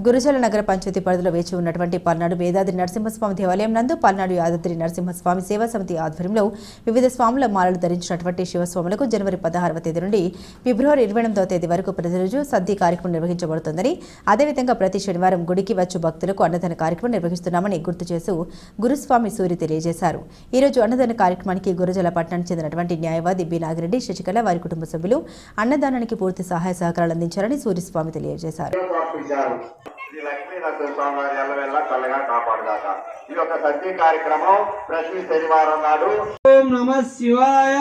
గురుజల నగర పంచాయతీ పరిధిలో వేచి ఉన్నటువంటి పల్నాడు వేదాద్రి నరసింహస్వామి దేవాలయం నందు పల్నాడు యాదాద్రి నరసింహస్వామి సేవా సమితి ఆధ్వర్యంలో వివిధ స్వాముల మాలలు ధరించినటువంటి శివస్వాములకు జనవరి 16వ తేదీ నుండి ఫిబ్రవరి 28వ తేదీ వరకు ప్రతిరోజు సద్ది కార్యక్రమం నిర్వహించబడుతుందని, అదేవిధంగా ప్రతి శనివారం గుడికి వచ్చు భక్తులకు అన్నదాన కార్యక్రమం నిర్వహిస్తున్నామని గుర్తు చేస్తూ గురుస్వామి సూరి తెలియజేశారు. ఈ రోజు అన్నదాన కార్యక్రమానికి గురుజల పట్టణానికి చెందినటువంటి న్యాయవాది బి నాగిరెడ్డి, శశికళ వారి కుటుంబ సభ్యులు అన్నదానానికి పూర్తి సహాయ సహకారాలు అందించారని సూరిస్వామి తెలియజేశారు. శ్రీ లక్ష్మీ నరసింహస్వామి వారి ఎల్లవెల్లా చల్లగా కాపాడుగాక. ఈ యొక్క సద్ది కార్యక్రమం ప్రతి శనివారం నాడు. ఓం నమః శివాయ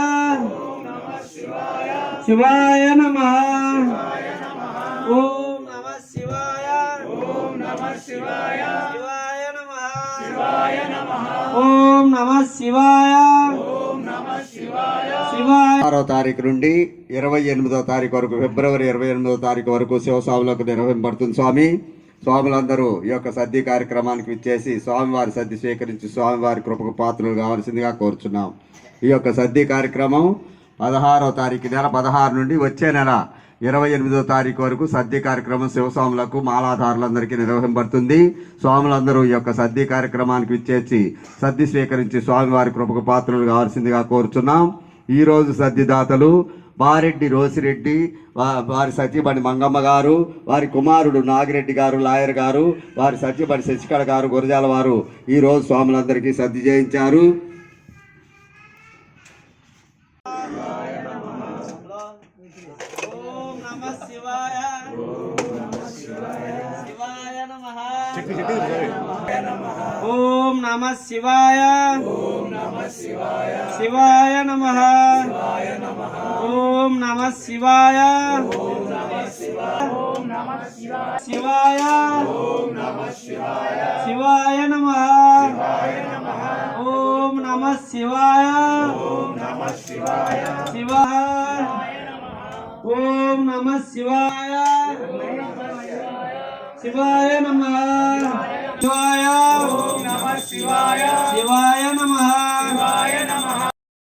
శివాయ నమః. ఓం నమః శివాయ శివాయ నమః. ఓం నమః శివాయ 6వ తారీఖు నుండి 28వ తారీఖు వరకు, ఫిబ్రవరి 28వ తారీఖు వరకు శివస్వాములకు నిర్వహింపబడుతుంది. స్వాములందరూ ఈ యొక్క సద్ది కార్యక్రమానికి విచ్చేసి స్వామివారి సద్ది స్వీకరించి స్వామివారి కృపకు పాత్రలు కావాల్సిందిగా కోరుచున్నాం. ఈ యొక్క సద్ది కార్యక్రమం 16వ తారీఖు, నెల 16 నుండి వచ్చే నెల 28వ తారీఖు వరకు సద్ది కార్యక్రమం శివస్వాములకు మాలాధారులందరికీ నిర్వహింపబడుతుంది. స్వాములందరూ ఈ యొక్క సద్ది కార్యక్రమానికి విచ్చేసి సద్ది స్వీకరించి స్వామివారి కృపకు పాత్రలు కావాల్సిందిగా కోరుచున్నాం. ఈరోజు సద్దిదాతలు బారెడ్డి రోసిరెడ్డి, వారి సత్యబడి మంగమ్మ గారు, వారి కుమారుడు నాగిరెడ్డి గారు, లాయర్ గారు, వారి సత్యబడి శశికళ గారు, గురజాల వారు ఈరోజు స్వాములందరికీ సద్ది చేయించారు. ఓం నమః శివాయ శివాయ నమః. ఓం నమః శివాయ శివాయ నమః. ఓం నమః శివాయ శివాయ శివాయ నమః. ఓం నమః శివాయ శివాయ. ఓం నమః శివాయ శివాయ నమః.